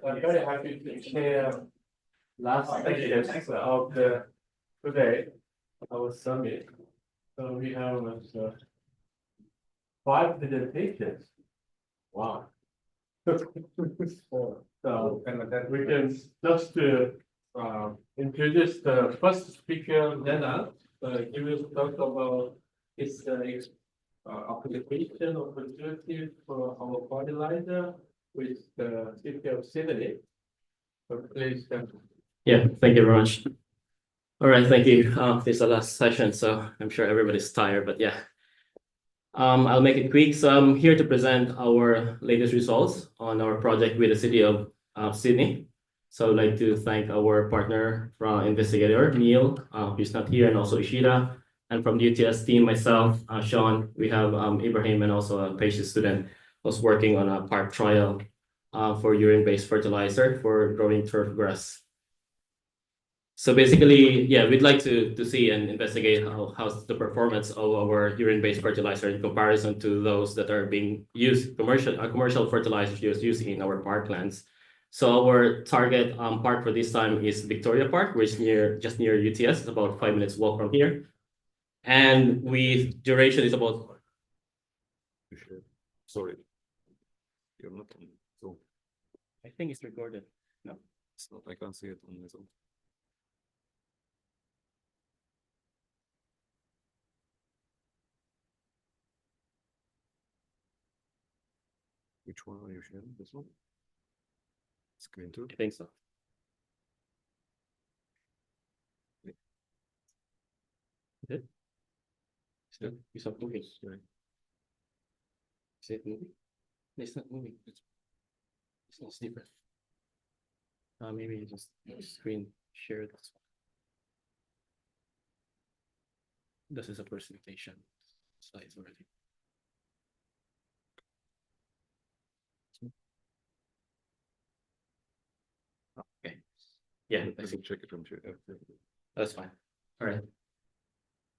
I'm very happy to share last session of the today, our summit. So we have 5 presentations. Wow. So we can just introduce the first speaker, Lena. He will talk about his application opportunity for our fertilizer with the city of Sydney. So please. Yeah, thank you very much. All right, thank you. This is the last session, so I'm sure everybody's tired, but yeah. I'll make it quick. So I'm here to present our latest results on our project with the city of Sydney. So I'd like to thank our partner from investigator, Neil, who's not here, and also Ishida. And from the UTS team, myself, Sean, we have Ibrahim, and also a patient student who's working on a park trial for urine-based fertilizer for growing turf grass. So basically, yeah, we'd like to see and investigate how's the performance of our urine-based fertilizer in comparison to those that are being used commercial fertilizers used in our parklands. So our target park for this time is Victoria Park, which is just near UTS. It's about 5 minutes walk from here, and duration is about. Sorry, you're not on Zoom. I think it's recorded. No, It's not. I can't see it on my Zoom. Which one are you sharing? This one? Screen 2? I think so. Is it? It's not moving. Is it moving? It's not moving. It's not different. Maybe just screen share this one. This is a presentation slides already. Okay. Yeah, I can check it from here. that's fine. All right.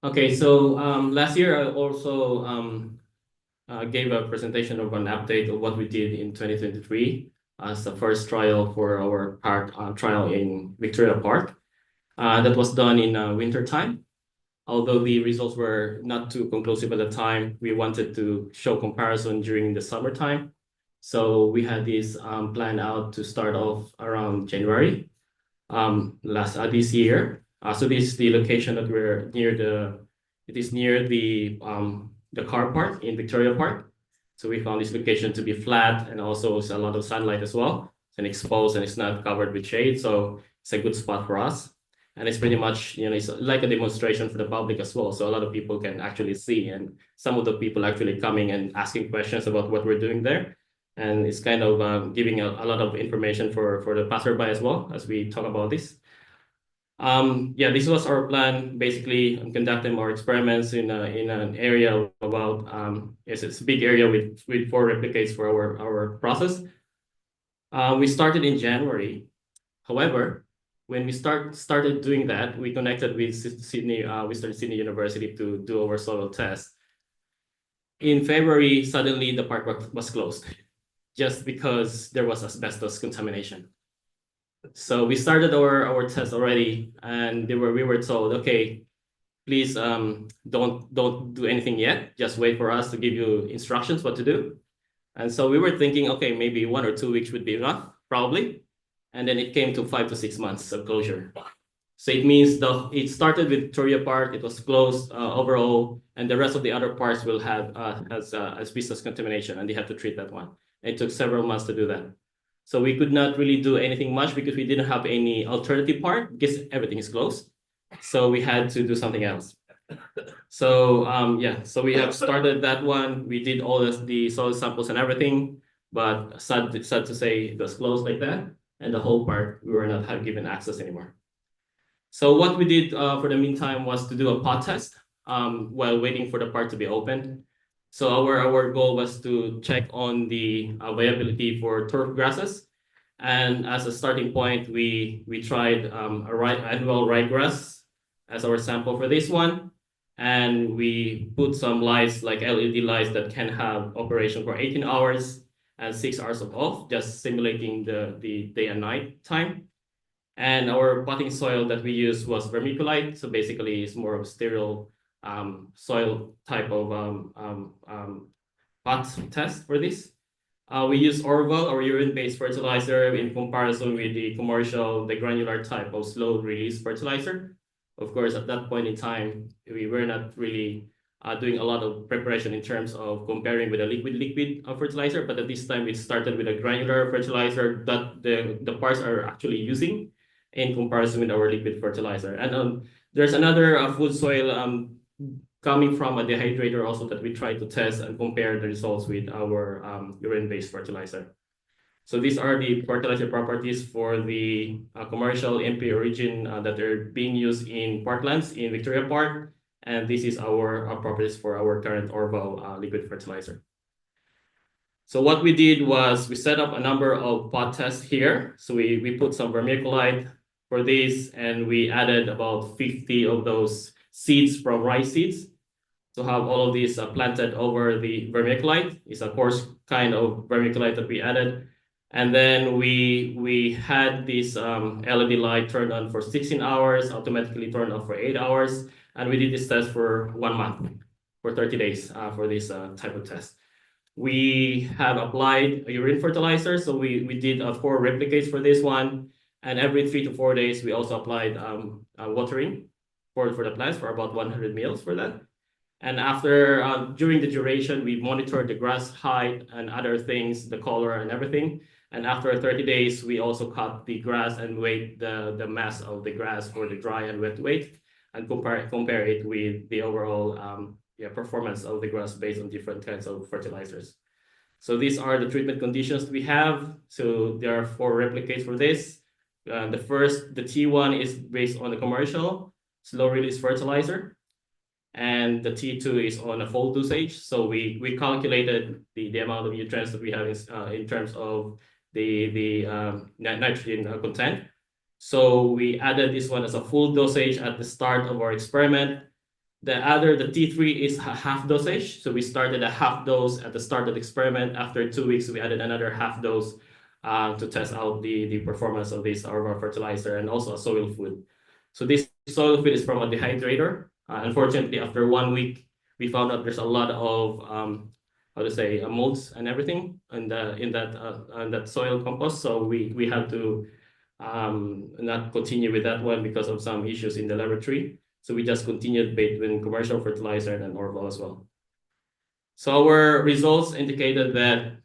Okay, so last year I also gave a presentation of an update of what we did in 2023 as the first trial for our park trial in Victoria Park. That was done in winter time. Although the results were not too conclusive at the time, we wanted to show comparison during the summertime. So we had this planned out to start off around January this year. So this is the location that we're near it is near the car park in Victoria Park. So we found this location to be flat and also a lot of sunlight as well. It's exposed and it's not covered with shade. So it's a good spot for us. And it's pretty much, it's like a demonstration for the public as well. So a lot of people can actually see, and some of the people actually coming and asking questions about what we're doing there. And it's kind of giving a lot of information for the passerby as well as we talk about this. Yeah, this was our plan, basically conducting our experiments in an area about it's a big area with 4 replicates for our process. We started in January. However, when we started doing that, we connected with Sydney. We started Sydney University to do our soil test. In February, suddenly the park was closed, just because there was asbestos contamination. So we started our test already, and we were told, okay, please don't do anything yet. Just wait for us to give you instructions what to do. And so we were thinking, okay, maybe 1 or 2 weeks would be enough, probably. And then it came to 5 to 6 months of closure. So it means it started with Victoria Park. It was closed overall, and the rest of the other parks will have asbestos contamination, and they have to treat that one. And it took several months to do that. So we could not really do anything much because we didn't have any alternative park because everything is closed. So we had to do something else. So yeah, so we have started that one. We did all the soil samples and everything, but sad to say it was closed like that. And the whole park, we were not given access anymore. So what we did for the meantime was to do a pot test while waiting for the park to be opened. So our goal was to check on the viability for turf grasses. And as a starting point, we tried annual ryegrass as our sample for this one. And we put some lights like LED lights that can have operation for 18 hours. and 6 hours of off, just simulating the day and night time. And our potting soil that we used was vermiculite. So basically it's more of sterile soil type of pot test for this. We use Orval or urine-based fertilizer in comparison with the commercial, the granular type of slow release fertilizer. Of course, at that point in time, we were not really doing a lot of preparation in terms of comparing with a liquid fertilizer, but at this time we started with a granular fertilizer that the parts are actually using in comparison with our liquid fertilizer. And there's another food soil coming from a dehydrator also that we try to test and compare the results with our urine-based fertilizer. So these are the fertilizer properties for the commercial MP origin that are being used in parklands in Victoria Park. And this is our properties for our current Orval liquid fertilizer. So what we did was we set up a number of pot tests here. So we put some vermiculite for this, and we added about 50 of those seeds from rice seeds to have all of these planted over the vermiculite. It's a coarse kind of vermiculite that we added. And then we had this LED light turned on for 16 hours, automatically turned off for 8 hours. And we did this test for 1 month, for 30 days for this type of test. We have applied a urine fertilizer. So we did 4 replicates for this one. And every 3 to 4 days, we also applied watering for the plants for about 100 mils for that. And after, during the duration, we monitored the grass height and other things, the color and everything. And after 30 days, we also cut the grass and weighed the mass of the grass for the dry and wet weight and compare it with the overall performance of the grass based on different kinds of fertilizers. So these are the treatment conditions we have. So there are 4 replicates for this. The T1 is based on the commercial slow release fertilizer. And the T2 is on a full dosage. So we calculated the amount of nutrients that we have in terms of the nitrogen content. So we added this one as a full dosage at the start of our experiment. The T3 is half dosage. So we started a half dose at the start of the experiment. After 2 weeks, we added another half dose to test out the performance of this our fertilizer and also a soil food. So this soil food is from a dehydrator. Unfortunately, after 1 week, we found out there's a lot of molds and everything in that soil compost. So we had to not continue with that one because of some issues in the laboratory. So we just continued between commercial fertilizer and Orval as well. So our results indicated that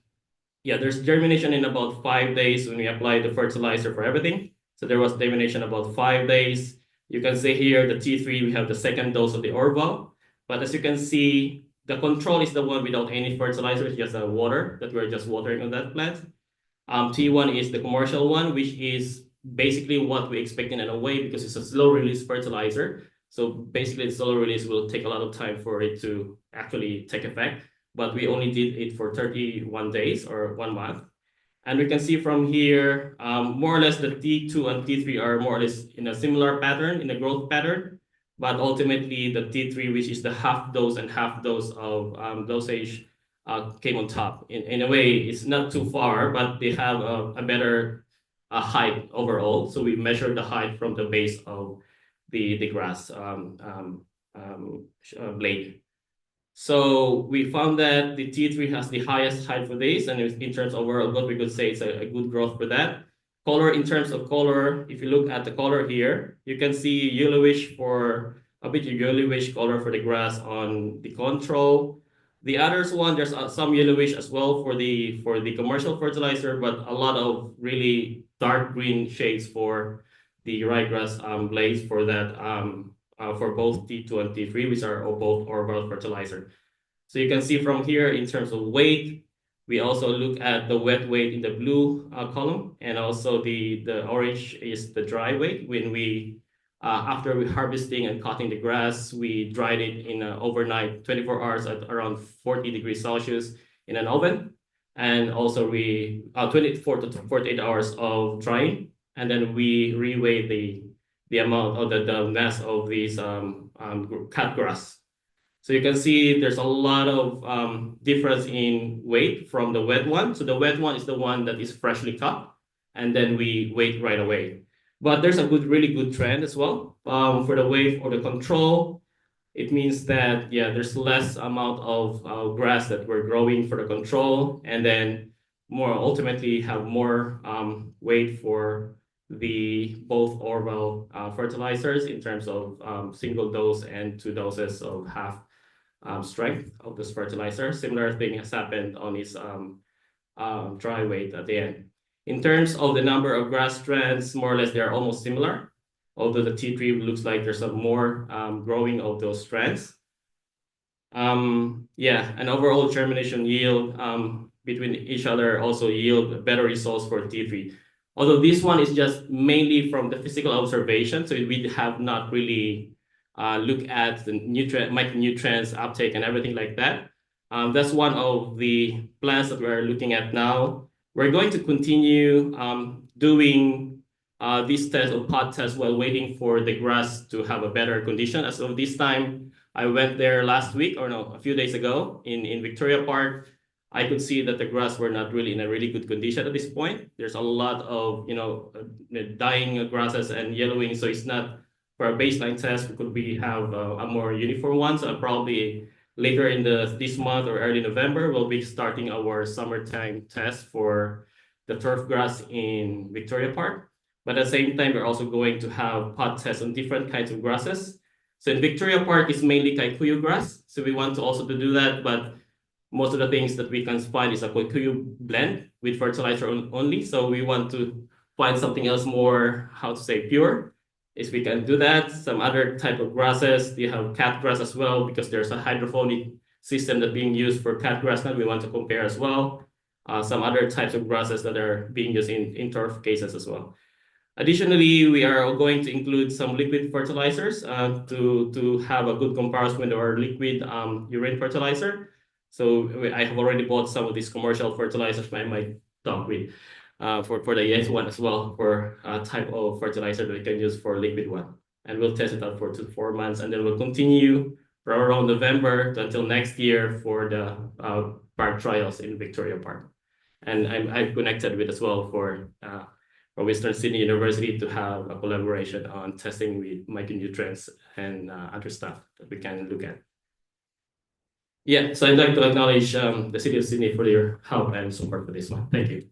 there's germination in about 5 days when we applied the fertilizer for everything. So there was germination about 5 days. You can see here the T3, we have the second dose of the Orval. But as you can see, the control is the one without any fertilizer, it's just water that we're just watering on that plant. T1 is the commercial one, which is basically what we expect in a way because it's a slow release fertilizer. So basically the slow release will take a lot of time for it to actually take effect. But we only did it for 31 days or 1 month. And we can see from here, more or less the T2 and T3 are more or less in a similar pattern, in a growth pattern. But ultimately, the T3, which is the half dose and half dose of dosage, came on top. In a way, it's not too far, but they have a better height overall. So we measured the height from the base of the grass blade. So we found that the T3 has the highest height for this, and in terms of overall growth, we could say it's a good growth for that. Color, in terms of color, if you look at the color here, you can see yellowish for a bit yellowish color for the grass on the control. The others one, there's some yellowish as well for the commercial fertilizer, but a lot of really dark green shades for the ryegrass blades for that for both T2 and T3, which are both Orval fertilizer. So you can see from here in terms of weight, we also look at the wet weight in the blue column, and also the orange is the dry weight. When we after we harvesting and cutting the grass, we dried it in overnight 24 hours at around 40 degrees Celsius in an oven, and also we 24 to 48 hours of drying, and then we reweigh the amount of the mass of these cut grass. So you can see there's a lot of difference in weight from the wet one. So the wet one is the one that is freshly cut, and then we wait right away. But there's a really good trend as well. For the weight or the control, it means that, yeah, there's less amount of grass that we're growing for the control, and then more ultimately have more weight for the both oral fertilizers in terms of single dose and 2 doses of half strength of this fertilizer. Similar thing has happened on its dry weight at the end. In terms of the number of grass strands, more or less they're almost similar, although the T3 looks like there's some more growing of those strands. Yeah, and overall germination yield between each other also yield better results for T3. Although this one is just mainly from the physical observation, so we have not really looked at the micronutrients uptake and everything like that. That's one of the plans that we're looking at now. We're going to continue doing this test or pot test while waiting for the grass to have a better condition. As of this time, I went there last week, or no, a few days ago in Victoria Park. I could see that the grass were not really in a really good condition at this point. There's a lot of, dying grasses and yellowing. So it's not for a baseline test. Could we have a more uniform one? So probably later in this month or early November, we'll be starting our summertime test for the turf grass in Victoria Park. But at the same time, we're also going to have pot tests on different kinds of grasses. So in Victoria Park, it's mainly kikuyu grass. So we want to also to do that, but most of the things that we can find is a kikuyu blend with fertilizer only. So we want to find something else more, how to say, pure. If we can do that, some other type of grasses, you have cat grass as well, because there's a hydroponic system that's being used for cat grass that we want to compare as well. Some other types of grasses that are being used in turf cases as well. Additionally, we are going to include some liquid fertilizers to have a good comparison with our liquid urine fertilizer. So I have already bought some of these commercial fertilizers I might talk with for the yes one as well, for a type of fertilizer that we can use for liquid one. And we'll test it out for 2 to 4 months, and then we'll continue for around November until next year for the park trials in Victoria Park. And I've connected with as well for Western Sydney University to have a collaboration on testing with micronutrients and other stuff that we can look at. Yeah, so I'd like to acknowledge the City of Sydney for your help and support for this one. Thank you.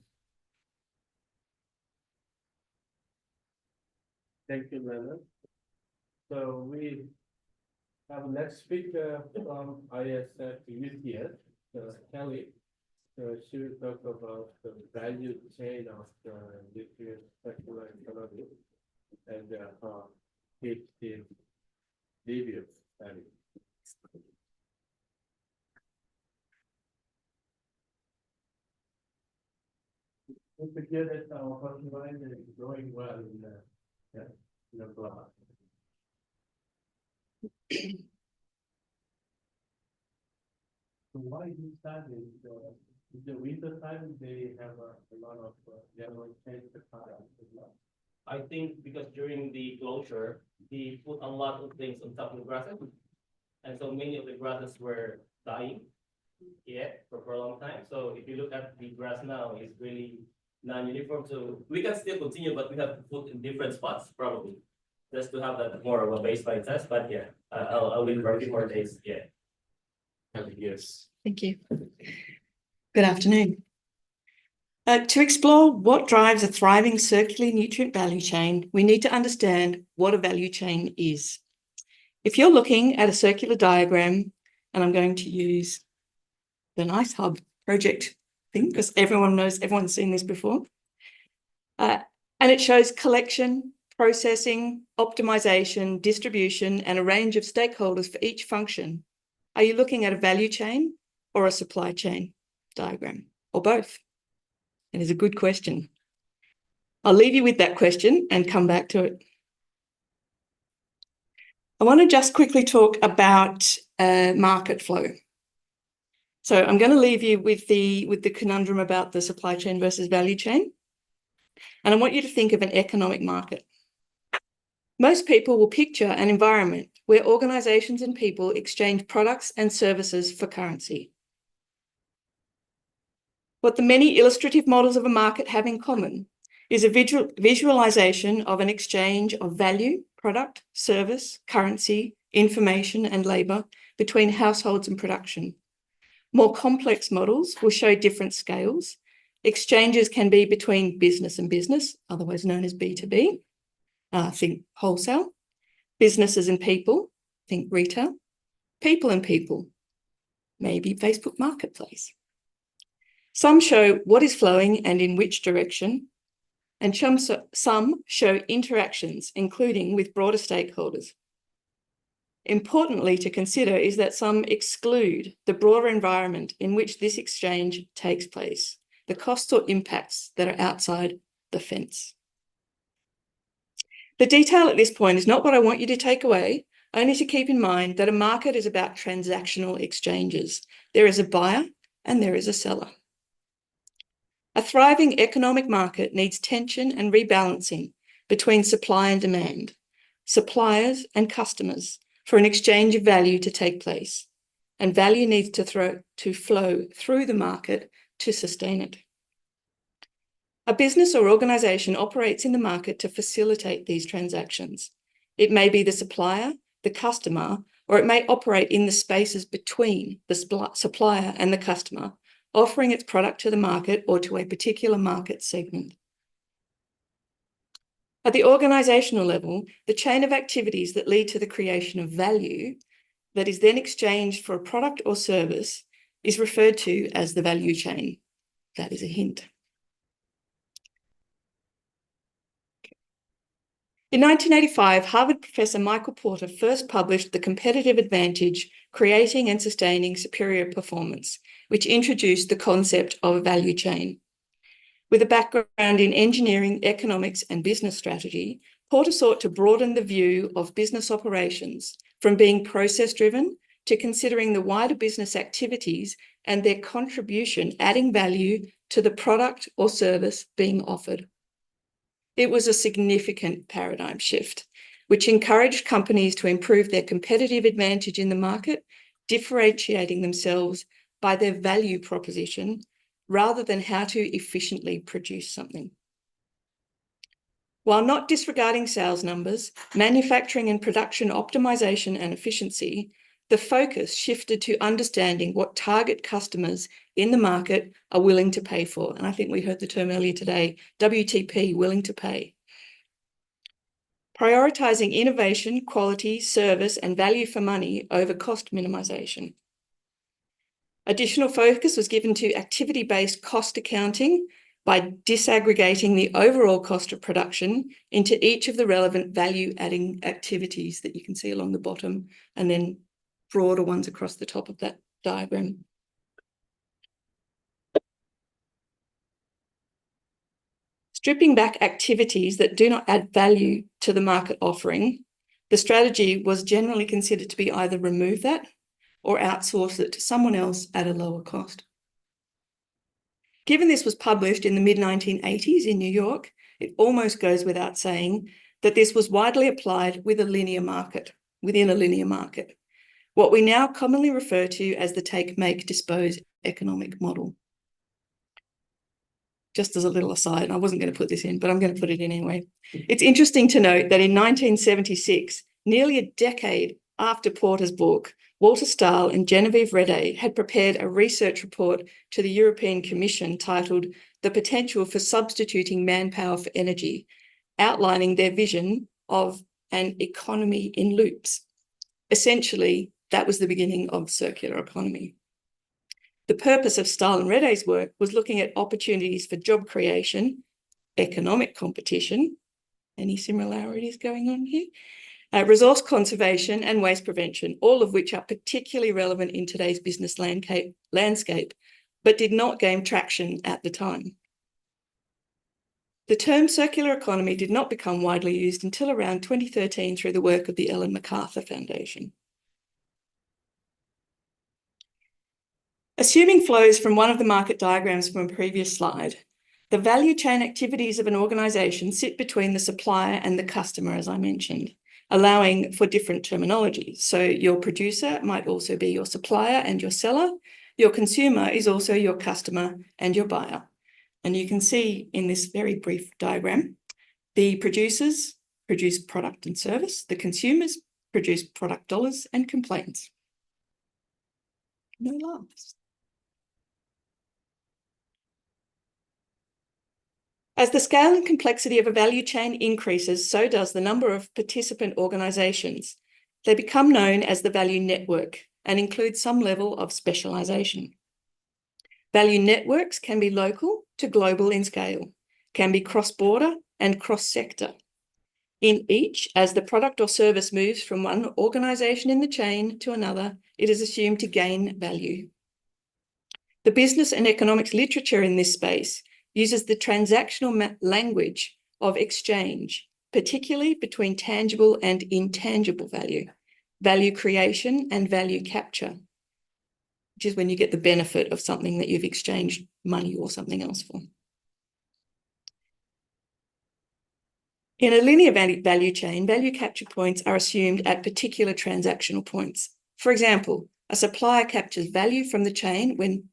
Thank you, Leonard. So we have next speaker from ISF to UTS, Kelly. So she will talk about the value chain of the nutrient circular economy and PhD review study. Don't forget that our fertilizer is growing well in the block. So why this time is the winter time they have a lot of yellow change the color as well. I think because during the closure, they put a lot of things on top of the grasses. And so many of the grasses were dying for a long time. So if you look at the grass now, it's really non-uniform. So we can still continue, but we have to put in different spots probably, just to have that more of a baseline test. But yeah, I'll wait for a few more days. Yeah. Yes. Thank you. Good afternoon. To explore what drives a thriving circular nutrient value chain, we need to understand what a value chain is. If you're looking at a circular diagram, and I'm going to use the NiCE Hub project thing, because everyone's seen this before. And it shows collection, processing, optimization, distribution, and a range of stakeholders for each function. Are you looking at a value chain or a supply chain diagram, or both? It is a good question. I'll leave you with that question and come back to it. I want to just quickly talk about market flow. So I'm going to leave you with the conundrum about the supply chain versus value chain. And I want you to think of an economic market. Most people will picture an environment where organizations and people exchange products and services for currency. What the many illustrative models of a market have in common is a visualization of an exchange of value, product, service, currency, information, and labor between households and production. More complex models will show different scales. Exchanges can be between business and business, otherwise known as B2B, think wholesale, businesses and people, think retail, people and people, maybe Facebook Marketplace. Some show what is flowing and in which direction, and some show interactions, including with broader stakeholders. Importantly to consider is that some exclude the broader environment in which this exchange takes place, the costs or impacts that are outside the fence. The detail at this point is not what I want you to take away, only to keep in mind that a market is about transactional exchanges. There is a buyer and there is a seller. A thriving economic market needs tension and rebalancing between supply and demand, suppliers and customers for an exchange of value to take place, and value needs to flow through the market to sustain it. A business or organisation operates in the market to facilitate these transactions. It may be the supplier, the customer, or it may operate in the spaces between the supplier and the customer, offering its product to the market or to a particular market segment. At the organisational level, the chain of activities that lead to the creation of value that is then exchanged for a product or service is referred to as the value chain. That is a hint. In 1985, Harvard professor Michael Porter first published The Competitive Advantage, Creating and Sustaining Superior Performance, which introduced the concept of a value chain. With a background in engineering, economics, and business strategy, Porter sought to broaden the view of business operations from being process-driven to considering the wider business activities and their contribution adding value to the product or service being offered. It was a significant paradigm shift, which encouraged companies to improve their competitive advantage in the market, differentiating themselves by their value proposition rather than how to efficiently produce something. While not disregarding sales numbers, manufacturing and production optimization and efficiency, the focus shifted to understanding what target customers in the market are willing to pay for. And I think we heard the term earlier today, WTP, willing to pay. Prioritizing innovation, quality, service, and value for money over cost minimization. Additional focus was given to activity-based cost accounting by disaggregating the overall cost of production into each of the relevant value-adding activities that you can see along the bottom, and then broader ones across the top of that diagram. Stripping back activities that do not add value to the market offering, the strategy was generally considered to be either remove that or outsource it to someone else at a lower cost. Given this was published in the mid-1980s in New York, it almost goes without saying that this was widely applied within a linear market, what we now commonly refer to as the take, make, dispose economic model. Just as a little aside, I wasn't going to put this in, but I'm going to put it in anyway. It's interesting to note that in 1976, nearly a decade after Porter's book, Walter Stahl and Genevieve Redday had prepared a research report to the European Commission titled The Potential for Substituting Manpower for Energy, outlining their vision of an economy in loops. Essentially, that was the beginning of circular economy. The purpose of Stahl and Redday's work was looking at opportunities for job creation, economic competition, any similarities going on here? Resource conservation and waste prevention, all of which are particularly relevant in today's business landscape, but did not gain traction at the time. The term circular economy did not become widely used until around 2013 through the work of the Ellen MacArthur Foundation. Assuming flows from one of the market diagrams from a previous slide, the value chain activities of an organisation sit between the supplier and the customer, as I mentioned, allowing for different terminology. So your producer might also be your supplier and your seller. Your consumer is also your customer and your buyer. And you can see in this very brief diagram, the producers produce product and service, the consumers produce product dollars and complaints. No laughs. As the scale and complexity of a value chain increases, so does the number of participant organisations. They become known as the value network and include some level of specialisation. Value networks can be local to global in scale, can be cross-border and cross-sector. In each, as the product or service moves from one organisation in the chain to another, it is assumed to gain value. The business and economics literature in this space uses the transactional language of exchange, particularly between tangible and intangible value, value creation and value capture, which is when you get the benefit of something that you've exchanged money or something else for. In a linear value chain, value capture points are assumed at particular transactional points. For example, a supplier captures value from the chain when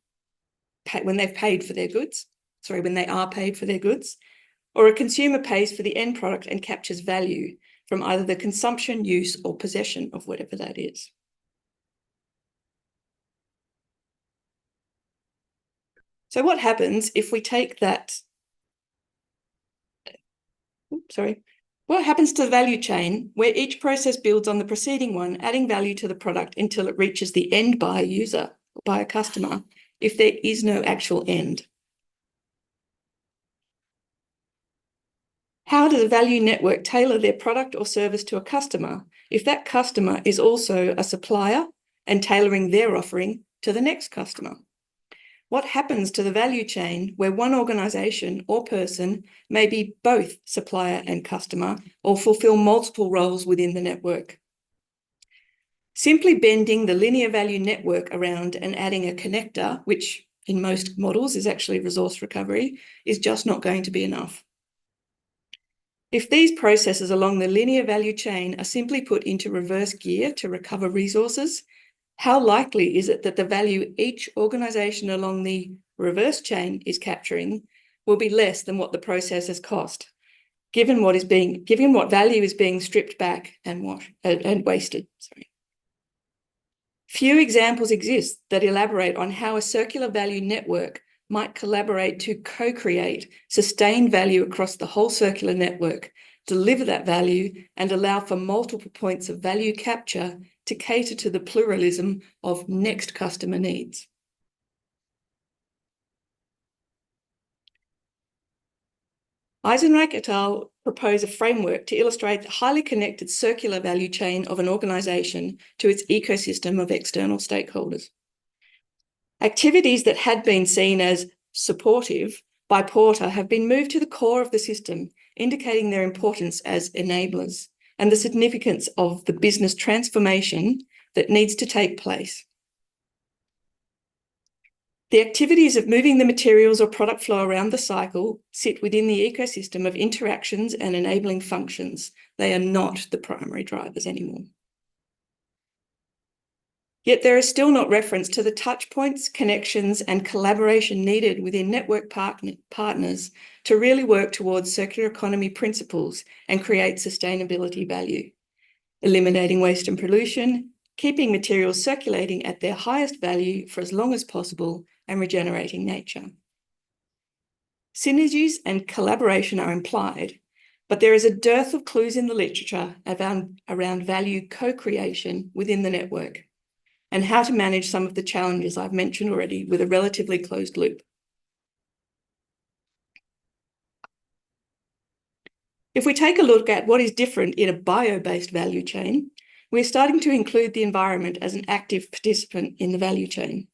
they've paid for their goods, when they are paid for their goods, or a consumer pays for the end product and captures value from either the consumption, use, or possession of whatever that is. So what happens if we take that, what happens to the value chain where each process builds on the preceding one, adding value to the product until it reaches the end buyer user, or buyer customer, if there is no actual end? How does a value network tailor their product or service to a customer if that customer is also a supplier and tailoring their offering to the next customer? What happens to the value chain where one organisation or person may be both supplier and customer or fulfil multiple roles within the network? Simply bending the linear value network around and adding a connector, which in most models is actually resource recovery, is just not going to be enough. If these processes along the linear value chain are simply put into reverse gear to recover resources, how likely is it that the value each organisation along the reverse chain is capturing will be less than what the process has cost, given what value is being stripped back and wasted? Few examples exist that elaborate on how a circular value network might collaborate to co-create sustained value across the whole circular network, deliver that value, and allow for multiple points of value capture to cater to the pluralism of next customer needs. Eisenreich et al. Propose a framework to illustrate the highly connected circular value chain of an organisation to its ecosystem of external stakeholders. Activities that had been seen as supportive by Porter have been moved to the core of the system, indicating their importance as enablers and the significance of the business transformation that needs to take place. The activities of moving the materials or product flow around the cycle sit within the ecosystem of interactions and enabling functions. They are not the primary drivers anymore. Yet there is still not reference to the touch points, connections, and collaboration needed within network partners to really work towards circular economy principles and create sustainability value, eliminating waste and pollution, keeping materials circulating at their highest value for as long as possible, and regenerating nature. Synergies and collaboration are implied, but there is a dearth of clues in the literature around value co-creation within the network, and how to manage some of the challenges I've mentioned already with a relatively closed loop. If we take a look at what is different in a bio-based value chain, we're starting to include the environment as an active participant in the value chain.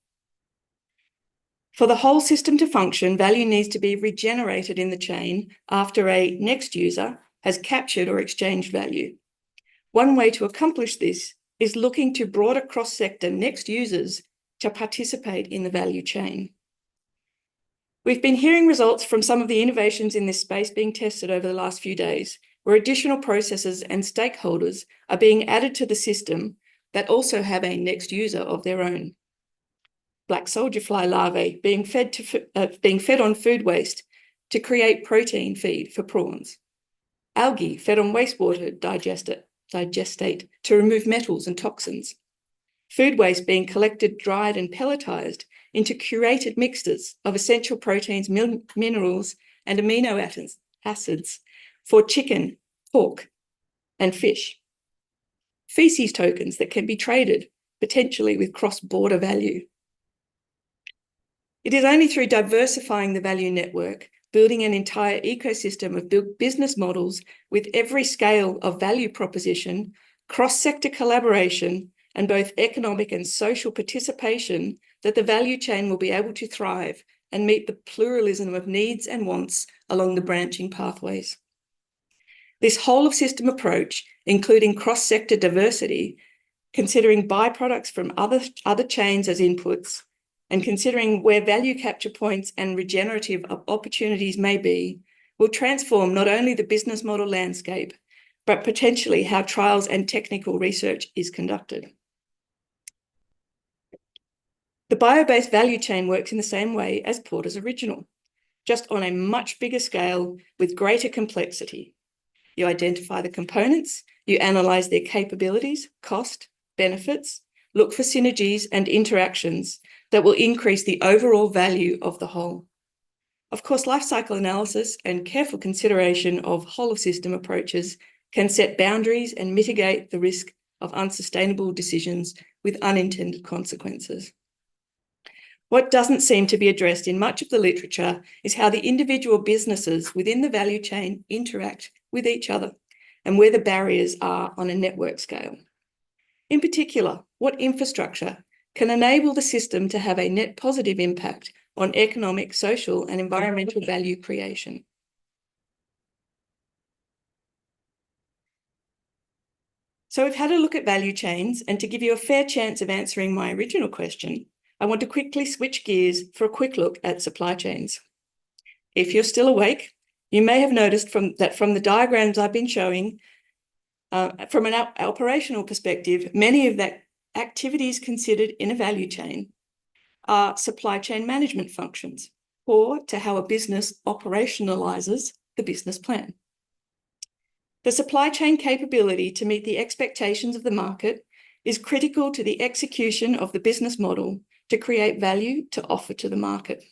For the whole system to function, value needs to be regenerated in the chain after a next user has captured or exchanged value. One way to accomplish this is looking to broader cross-sector next users to participate in the value chain. We've been hearing results from some of the innovations in this space being tested over the last few days, where additional processes and stakeholders are being added to the system that also have a next user of their own. Black soldier fly larvae being fed on food waste to create protein feed for prawns. Algae fed on wastewater digestate to remove metals and toxins. Food waste being collected, dried and pelletized into curated mixtures of essential proteins, minerals and amino acids for chicken, pork and fish. Feces tokens that can be traded, potentially with cross-border value. It is only through diversifying the value network, building an entire ecosystem of business models with every scale of value proposition, cross-sector collaboration, and both economic and social participation, that the value chain will be able to thrive and meet the pluralism of needs and wants along the branching pathways. This whole of system approach, including cross-sector diversity, considering byproducts from other chains as inputs, and considering where value capture points and regenerative opportunities may be, will transform not only the business model landscape, but potentially how trials and technical research is conducted. The bio-based value chain works in the same way as Porter's original, just on a much bigger scale with greater complexity. You identify the components, you analyse their capabilities, cost, benefits, look for synergies and interactions that will increase the overall value of the whole. Of course, life cycle analysis and careful consideration of whole of system approaches can set boundaries and mitigate the risk of unsustainable decisions with unintended consequences. What doesn't seem to be addressed in much of the literature is how the individual businesses within the value chain interact with each other and where the barriers are on a network scale. In particular, what infrastructure can enable the system to have a net positive impact on economic, social, and environmental value creation. So we've had a look at value chains, and to give you a fair chance of answering my original question, I want to quickly switch gears for a quick look at supply chains. If you're still awake, you may have noticed from the diagrams I've been showing, from an operational perspective, many of the activities considered in a value chain are supply chain management functions, core to how a business operationalizes the business plan. The supply chain capability to meet the expectations of the market is critical to the execution of the business model to create value to offer to the market.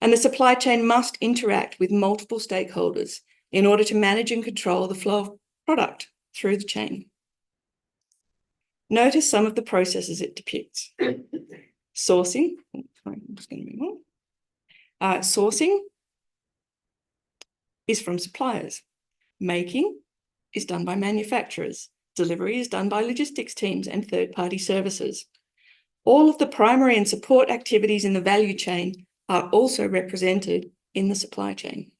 And the supply chain must interact with multiple stakeholders in order to manage and control the flow of product through the chain. Notice some of the processes it depicts. Sourcing, sorry, I'm just going to move on. Sourcing is from suppliers. Making is done by manufacturers. Delivery is done by logistics teams and third-party services. All of the primary and support activities in the value chain are also represented in the supply chain.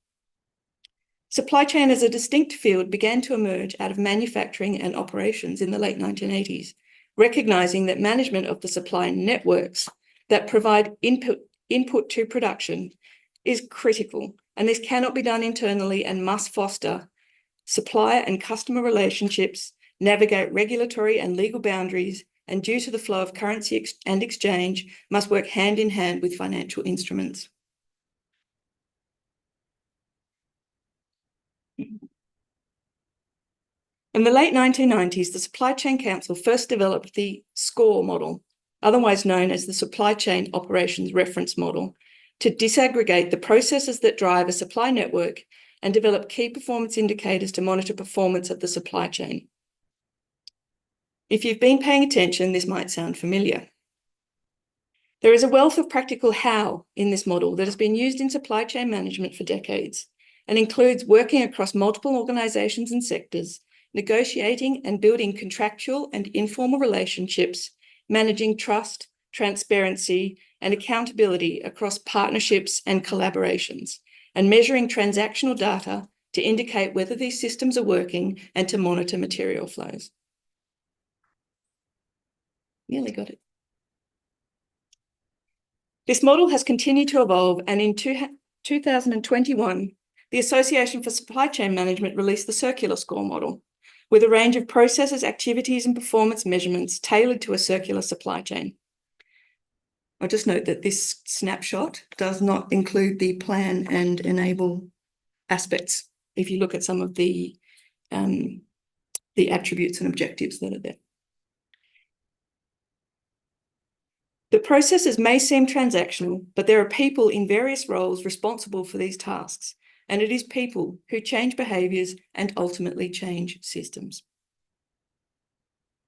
Supply chain as a distinct field began to emerge out of manufacturing and operations in the late 1980s, recognizing that management of the supply networks that provide input to production is critical, and this cannot be done internally and must foster supplier and customer relationships, navigate regulatory and legal boundaries, and due to the flow of currency and exchange, must work hand in hand with financial instruments. In the late 1990s, the Supply Chain Council first developed the SCORE model, otherwise known as the Supply Chain Operations Reference Model, to disaggregate the processes that drive a supply network and develop key performance indicators to monitor performance of the supply chain. If you've been paying attention, this might sound familiar. There is a wealth of practical how in this model that has been used in supply chain management for decades and includes working across multiple organizations and sectors, negotiating and building contractual and informal relationships, managing trust, transparency, and accountability across partnerships and collaborations, and measuring transactional data to indicate whether these systems are working and to monitor material flows. Nearly got it. This model has continued to evolve, and in 2021, the Association for Supply Chain Management released the circular score model, with a range of processes, activities, and performance measurements tailored to a circular supply chain. I'll just note that this snapshot does not include the plan and enable aspects. If you look at some of the attributes and objectives that are there. The processes may seem transactional, but there are people in various roles responsible for these tasks, and it is people who change behaviours and ultimately change systems.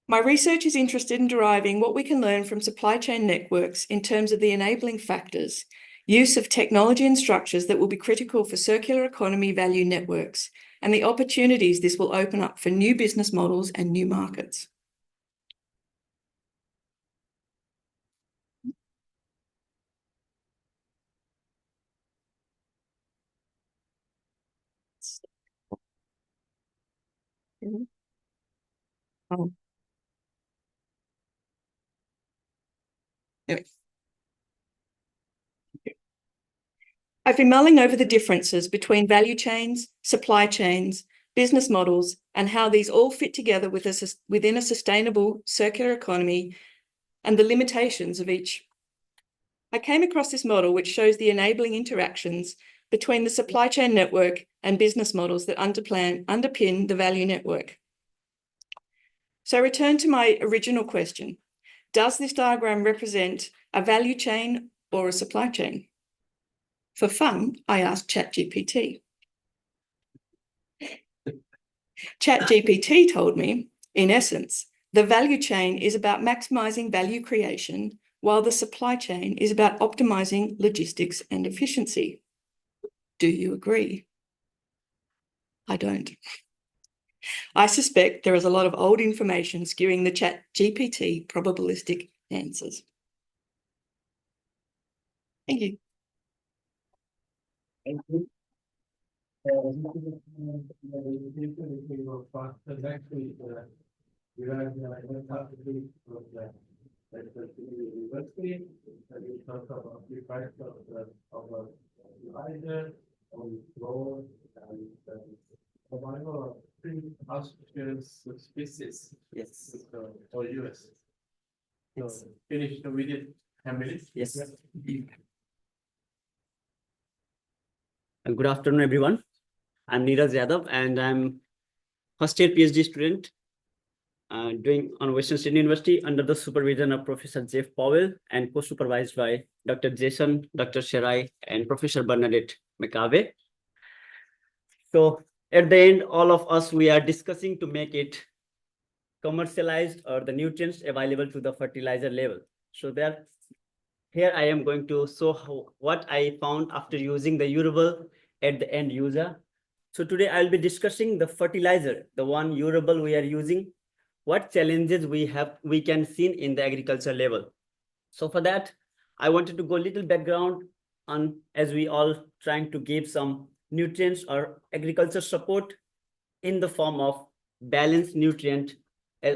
My research is interested in deriving what we can learn from supply chain networks in terms of the enabling factors, use of technology and structures that will be critical for circular economy value networks, and the opportunities this will open up for new business models and new markets. Oh. Anyway. I've been mulling over the differences between value chains, supply chains, business models, and how these all fit together within a sustainable circular economy and the limitations of each. I came across this model which shows the enabling interactions between the supply chain network and business models that underpin the value network. So I return to my original question. Does this diagram represent a value chain or a supply chain? For fun, I asked ChatGPT. ChatGPT told me, in essence, the value chain is about maximizing value creation, while the supply chain is about optimizing logistics and efficiency. Do you agree? I don't. I suspect there is a lot of old information skewing the ChatGPT probabilistic answers. Thank you. Thank you. University, we talk about the price of the either on floor and survival of three auspicious species. Yes. For US. So finish the video 10 minutes. Yes. Good afternoon, everyone. I'm Neeraj Yadav, and I'm first year PhD student doing on Western Sydney University under the supervision of Professor Jeff Powell and co-supervised by Dr. Jason, Dr. Sherai, and Professor Bernadette McAvey. So at the end, all of us, we are discussing to make it commercialized or the nutrients available to the fertilizer level. So there, here I am going to show what I found after using the urable at the end user. So today I'll be discussing the fertilizer, the one urable we are using, what challenges we can see in the agriculture level. So for that, I wanted to go a little background on, as we all trying to give some nutrients or agriculture support in the form of balanced nutrient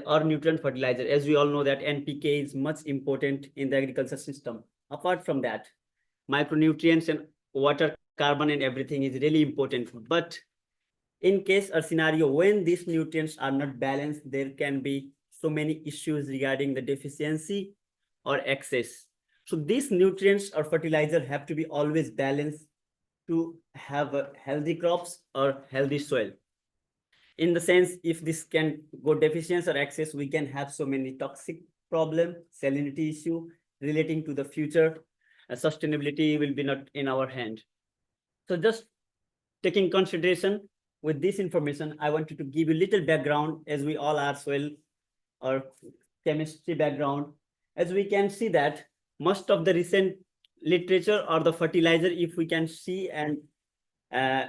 or nutrient fertilizer. As we all know that NPK is much important in the agriculture system. Apart from that, micronutrients and water, carbon and everything is really important. But in case or scenario when these nutrients are not balanced, there can be so many issues regarding the deficiency or excess. So these nutrients or fertilizer have to be always balanced to have healthy crops or healthy soil. In the sense, if this can go deficiency or excess, we can have so many toxic problem, salinity issue relating to the future. Sustainability will be not in our hand. So just taking consideration with this information, I wanted to give you a little background, as we all are soil or chemistry background. As we can see that most of the recent literature or the fertilizer, if we can see and have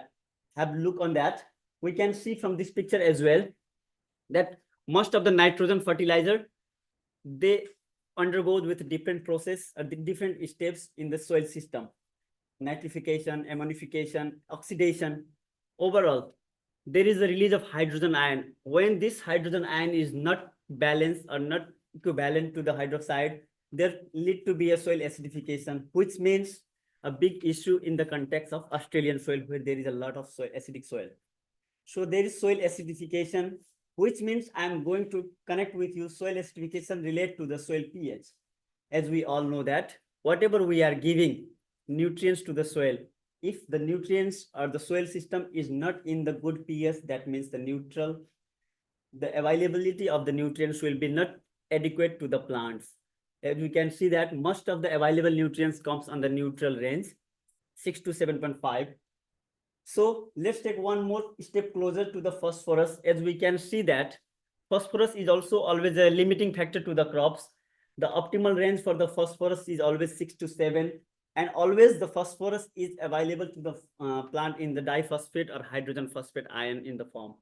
a look on that, we can see from this picture as well that most of the nitrogen fertilizer, they undergo with different process or the different steps in the soil system. Nitrification, ammonification, oxidation. Overall, there is a release of hydrogen ion. When this hydrogen ion is not balanced or not equivalent to the hydroxide, there lead to be a soil acidification, which means a big issue in the context of Australian soil, where there is a lot of soil, acidic soil. So there is soil acidification, which means I'm going to connect with you soil acidification relate to the soil pH. As we all know that whatever we are giving nutrients to the soil, if the nutrients or the soil system is not in the good pH, that means the neutral, the availability of the nutrients will be not adequate to the plants. As we can see that most of the available nutrients comes on the neutral range, 6 to 7.5. So let's take one more step closer to the phosphorus. As we can see that phosphorus is also always a limiting factor to the crops. The optimal range for the phosphorus is always 6 to 7. And always the phosphorus is available to the plant in the diphosphate or hydrogen phosphate ion in the form.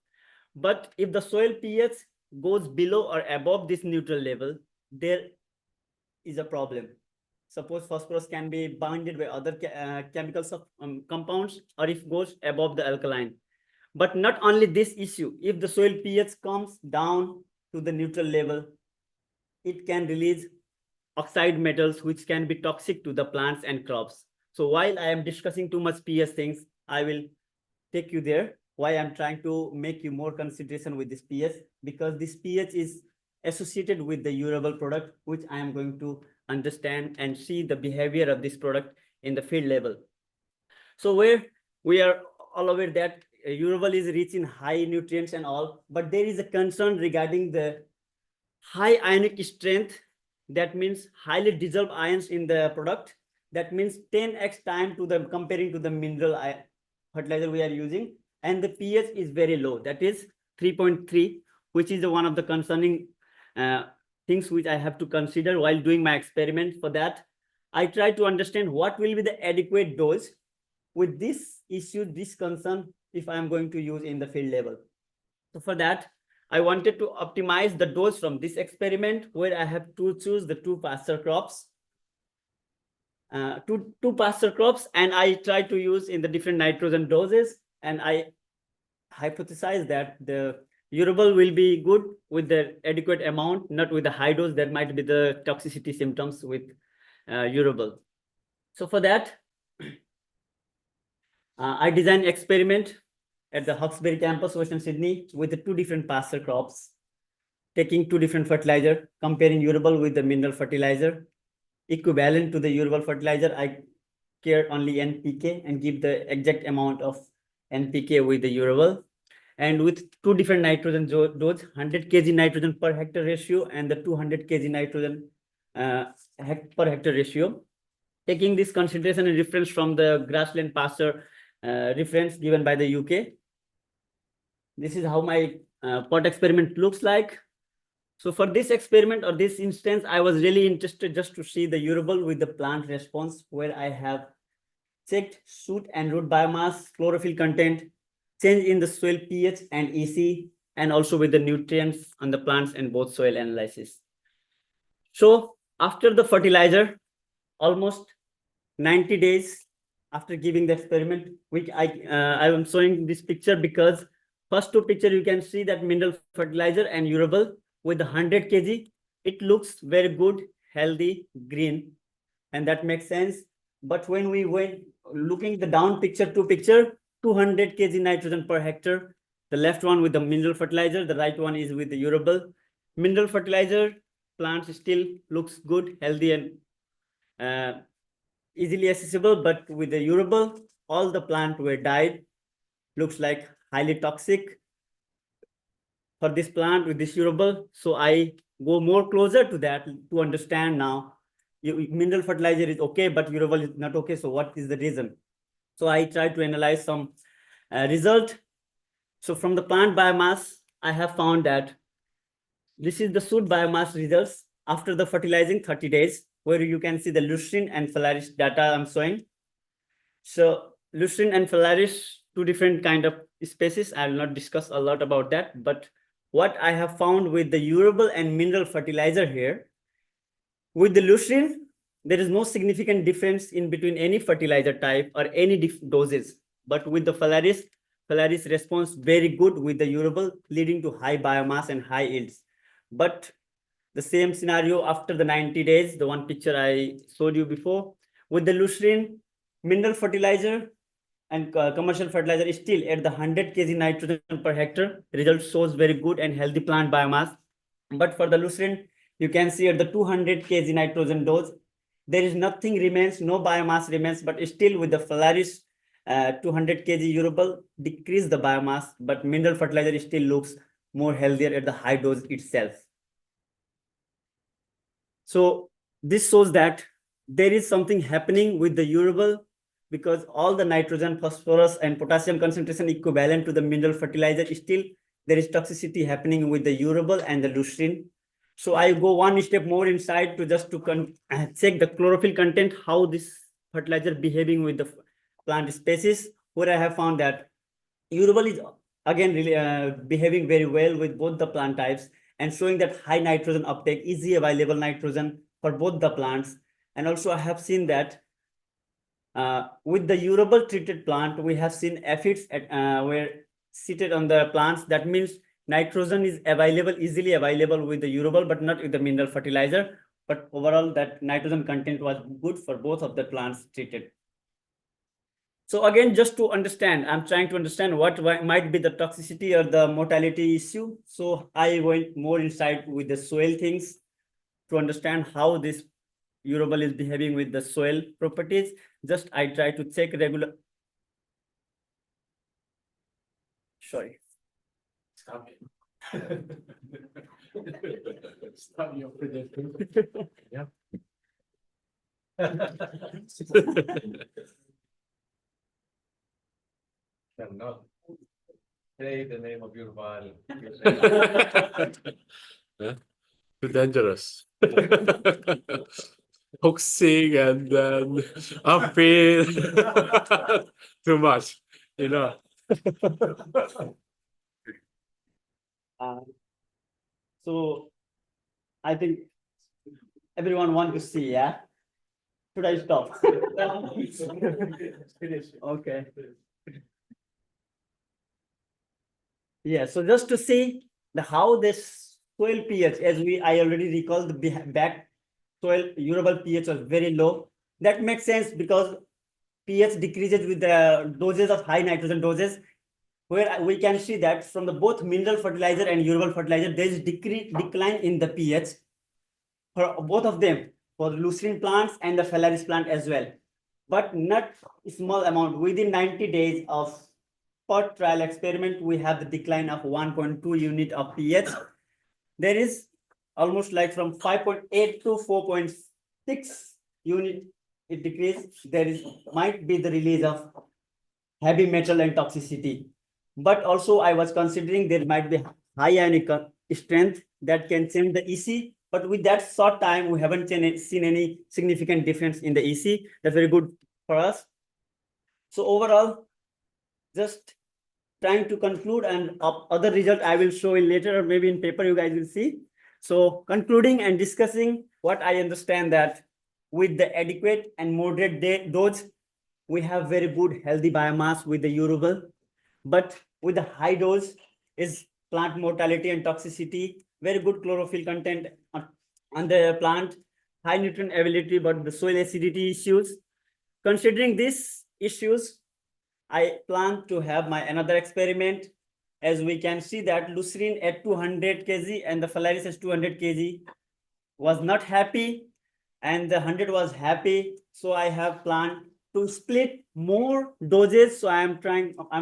But if the soil pH goes below or above this neutral level, there is a problem. Suppose phosphorus can be bounded by other chemicals of compounds, or if goes above the alkaline. But not only this issue, if the soil pH comes down to the neutral level, it can release oxide metals, which can be toxic to the plants and crops. So while I am discussing too much pH things, I will take you there. Why I'm trying to make you more consideration with this pH, because this pH is associated with the urable product, which I am going to understand and see the behavior of this product in the field level. So where we are all aware that urable is rich in high nutrients and all, but there is a concern regarding the high ionic strength. That means highly dissolved ions in the product. That means 10x time to the comparing to the mineral fertilizer we are using, and the pH is very low, that is 3.3, which is one of the concerning things which I have to consider while doing my experiment. For that, I try to understand what will be the adequate dose with this issue, this concern, if I am going to use in the field level. So for that, I wanted to optimize the dose from this experiment, where I have to choose the two pasture crops, two pasture crops, and I try to use in the different nitrogen doses, and I hypothesize that the urable will be good with the adequate amount, not with the high dose. That might be the toxicity symptoms with urable. So for that, I designed experiment at the Hawkesbury campus, Western Sydney, with the two different pasture crops, taking two different fertilizer, comparing urable with the mineral fertilizer. Equivalent to the urable fertilizer, I care only NPK and give the exact amount of NPK with the urable. And with two different nitrogen dose, 100 kg nitrogen per hectare ratio and the 200 kg nitrogen per hectare ratio. Taking this consideration and reference from the grassland pasture reference given by the UK. This is how my pot experiment looks like. So for this experiment or this instance, I was really interested just to see the urable with the plant response, where I have checked shoot and root biomass, chlorophyll content, change in the soil pH and EC, and also with the nutrients on the plants and both soil analysis. So after the fertilizer, almost 90 days after giving the experiment, which I am showing this picture because first two picture you can see that mineral fertilizer and urable with the 100 kg, it looks very good, healthy, green, and that makes sense. But when we went looking the down picture, 200 kg nitrogen per hectare, the left one with the mineral fertilizer, the right one is with the urable. Mineral fertilizer, plants still looks good, healthy, and easily accessible, but with the urable, all the plant were died, looks like highly toxic for this plant with this urable. So I go more closer to that to understand now. Mineral fertilizer is okay, but urable is not okay. So what is the reason? So I try to analyze some result. So from the plant biomass, I have found that this is the shoot biomass results after the fertilizing 30 days, where you can see the leucine and phalaris data I'm showing. So leucine and phalaris, two different kind of species. I will not discuss a lot about that, but what I have found with the urable and mineral fertilizer here, with the leucine, there is no significant difference in between any fertilizer type or any doses. But with the phalaris responds very good with the urable, leading to high biomass and high yields. But the same scenario after the 90 days, the one picture I showed you before, with the leucine, mineral fertilizer and commercial fertilizer is still at the 100 kg nitrogen per hectare. Result shows very good and healthy plant biomass. But for the lucerne, you can see at the 200 kg nitrogen dose, there is nothing remains, no biomass remains, but still with the Phalaris 200 kg urable decrease the biomass, but mineral fertilizer still looks more healthier at the high dose itself. So this shows that there is something happening with the urable, because all the nitrogen, phosphorus, and potassium concentration equivalent to the mineral fertilizer, still there is toxicity happening with the urable and the lucerne. So I go one step more inside to just to check the chlorophyll content, how this fertilizer behaving with the plant species, where I have found that urable is again really behaving very well with both the plant types and showing that high nitrogen uptake, easy available nitrogen for both the plants. And also I have seen that with the urable treated plant, we have seen aphids were seated on the plants. That means nitrogen is available, easily available with the urable, but not with the mineral fertilizer. But overall, that nitrogen content was good for both of the plants treated. So again, just to understand, I'm trying to understand what might be the toxicity or the mortality issue. So I went more inside with the soil things to understand how this urable is behaving with the soil properties. Just I try to check regular. Sorry. Stop it. Stop your prediction. Yeah. Cannot say the name of your vial. Too dangerous. Toxic and then unfair. Too much, you know. So I think everyone wants to see, yeah? Should I stop? Okay. Yeah, so just to see how this soil pH, as I already recall, the back soil urable pH was very low. That makes sense because pH decreases with the doses of high nitrogen doses, where we can see that from the both mineral fertilizer and urable fertilizer, there is decline in the pH for both of them, for lucerne plants and the Phalaris plant as well. But not small amount. Within 90 days of per trial experiment, we have the decline of 1.2 unit of pH. There is almost like from 5.8 to 4.6 unit it decrease. There is might be the release of heavy metal and toxicity. But also I was considering there might be high ionic strength that can change the EC. But with that short time, we haven't seen any significant difference in the EC. That's very good for us. So overall, just trying to conclude, and other result I will show in later, or maybe in paper you guys will see. So concluding and discussing what I understand, that with the adequate and moderate dose, we have very good healthy biomass with the urable, but with the high dose is plant mortality and toxicity, very good chlorophyll content on the plant, high nutrient availability, but the soil acidity issues. Considering these issues, I plan to have my another experiment. As we can see that lucerne at 200 kg and the Phalaris at 200 kg was not happy, and the 100 was happy. So I have planned to split more doses. So I'm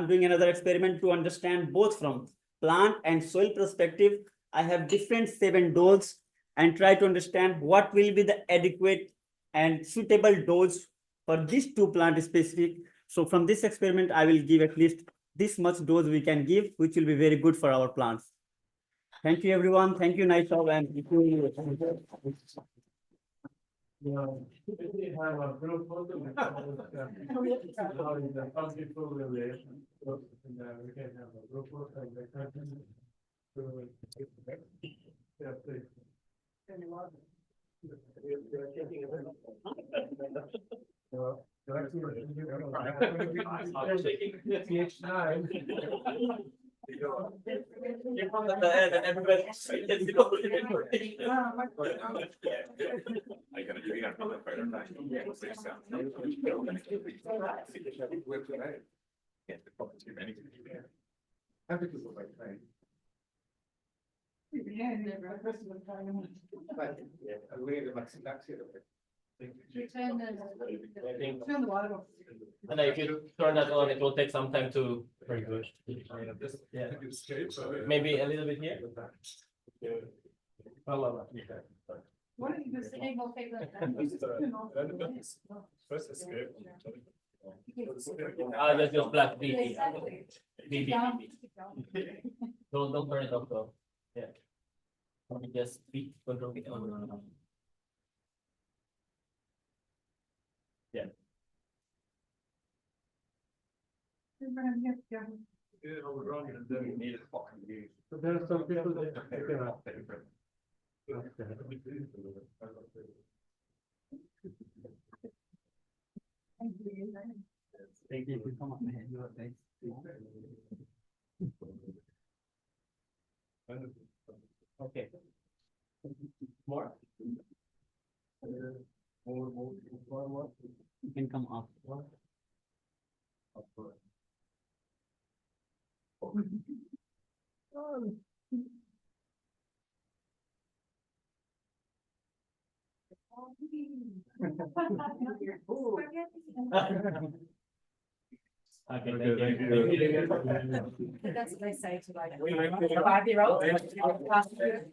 doing another experiment to understand both from plant and soil perspective. I have different 7 doses and try to understand what will be the adequate and suitable dose for these 2 plant specific. So from this experiment, I will give at least this much dose we can give, which will be very good for our plants. Thank you, everyone. Thank you, NiCE. And if you We have a group photo. We can have a group photo. Yeah, please. And if you turn that on, it will take some time to. Very good. Yeah. Maybe a little bit here. Why don't you just say, we'll take that? Just black BP. Exactly. BP. Don't turn it off though. Yeah. Let me just speak control it on. Yeah. So there are some people that. Thank you. Come on, man. Okay. More? You can come up. Okay, thank you. That's what I say to like 5-year-olds. I don't know what's happening.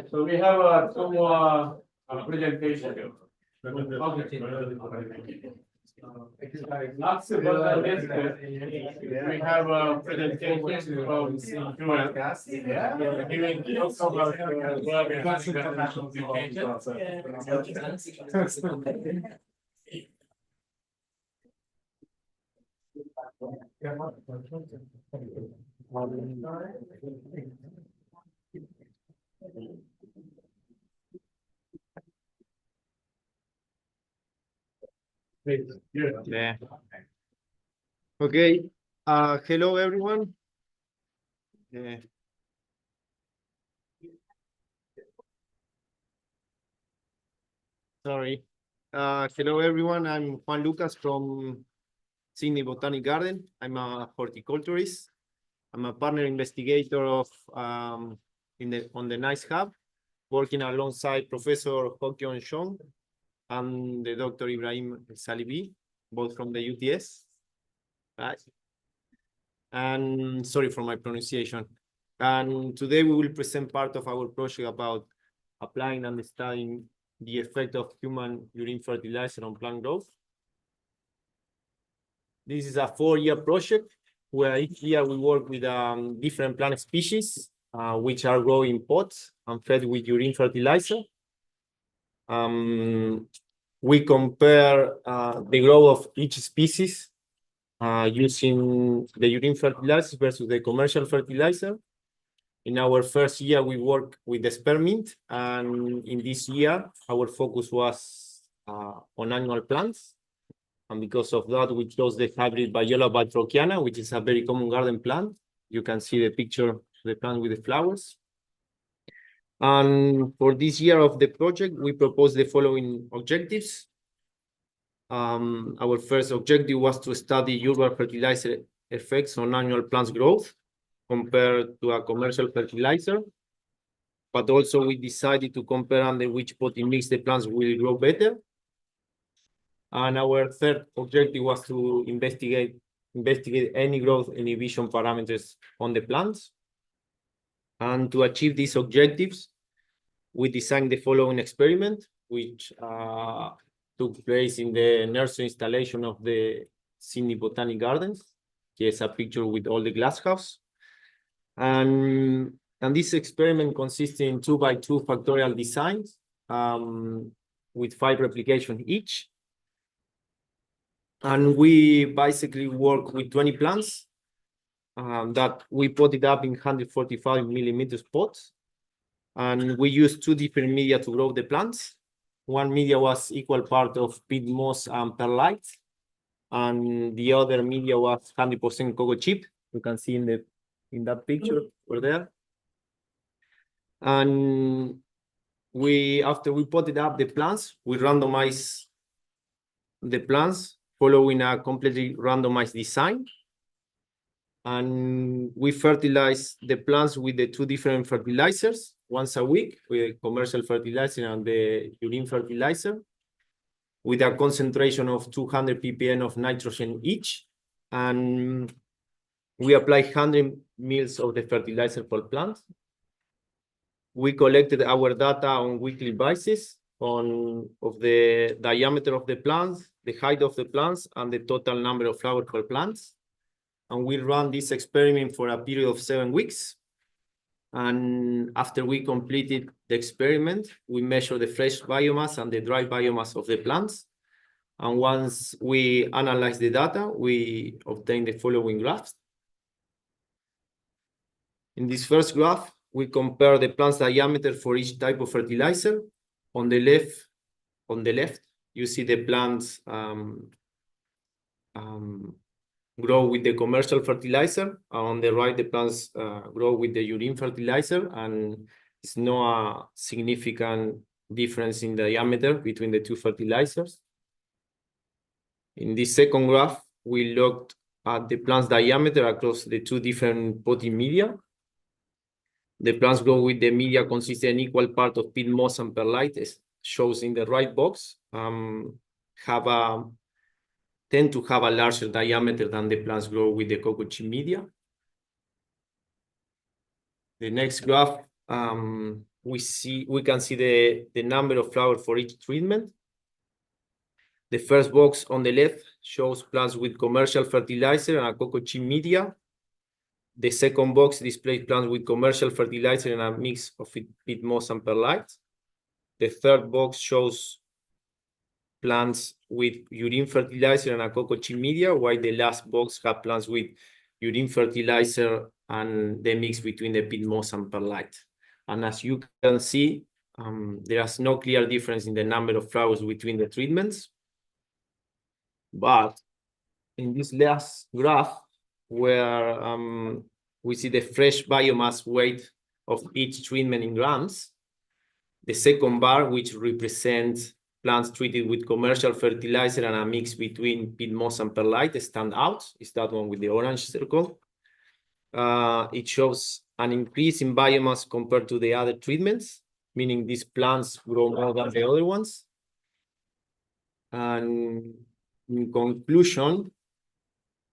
So we have two more presentation. Not super, we have a presentation from US. Yeah. Giving talks about international education. Yeah. Okay. Hello everyone. Sorry. Hello everyone. I'm Juan Lucas from Sydney Botanic Garden. I'm a horticulturist. I'm a partner investigator of on the NiCE Hub, working alongside Professor Ho-Kyon Chong and the Dr. Ibrahim Salibi, both from the UTS. Right. And sorry for my pronunciation. And today we will present part of our project about applying and studying the effect of human urine fertilizer on plant growth. This is a 4-year project where each year we work with different plant species, which are grown in pots and fed with urine fertilizer. We compare the growth of each species using the urine fertilizer versus the commercial fertilizer. In our first year, we worked with the spearmint, and in this year, our focus was on annual plants. And because of that, we chose the hybrid Viola batrociana, which is a very common garden plant. You can see the picture of the plant with the flowers. And for this year of the project, we proposed the following objectives. Our first objective was to study urban fertilizer effects on annual plants growth compared to a commercial fertilizer. But also we decided to compare under which potting mix the plants will grow better. And our third objective was to investigate any growth inhibition parameters on the plants. And to achieve these objectives, we designed the following experiment, which took place in the nursery installation of the Sydney Botanic Gardens. Here's a picture with all the glasshouse. And this experiment consists in 2x2 factorial designs. with 5 replications each. And we basically work with 20 plants that we put it up in 145 millimeter pots. And we use 2 different media to grow the plants. One media was equal part of peat moss and perlite, and the other media was 100% cocoa chip. You can see in that picture over there. And after we potted up the plants, we randomize the plants following a completely randomized design. And we fertilize the plants with the 2 different fertilizers once a week, with commercial fertilizer and the urine fertilizer, with a concentration of 200 ppm of nitrogen each. And we apply 100 mils of the fertilizer per plant. We collected our data on weekly basis of the diameter of the plants, the height of the plants, and the total number of flowers per plants. And we ran this experiment for a period of 7 weeks. And after we completed the experiment, we measured the fresh biomass and the dry biomass of the plants. And once we analyzed the data, we obtained the following graphs. In this first graph, we compare the plant's diameter for each type of fertilizer. On the left, you see the plants grow with the commercial fertilizer. On the right, the plants grow with the urine fertilizer, and it's not a significant difference in the diameter between the 2 fertilizers. In this second graph, we looked at the plant's diameter across the 2 different potting media. The plants grow with the media consisting in equal part of peat moss and perlite, as shows in the right box, tend to have a larger diameter than the plants grow with the cocoa chip media. The next graph, we can see the number of flowers for each treatment. The first box on the left shows plants with commercial fertilizer and a cocoa chip media. The second box displays plants with commercial fertilizer and a mix of peat moss and perlite. The third box shows plants with urine fertilizer and a cocoa chip media, while the last box have plants with urine fertilizer and the mix between the peat moss and perlite. And as you can see, there is no clear difference in the number of flowers between the treatments. But in this last graph, where we see the fresh biomass weight of each treatment in grams, the second bar, which represents plants treated with commercial fertilizer and a mix between peat moss and perlite, stand out. Is that one with the orange circle. It shows an increase in biomass compared to the other treatments, meaning these plants grow more than the other ones. And in conclusion,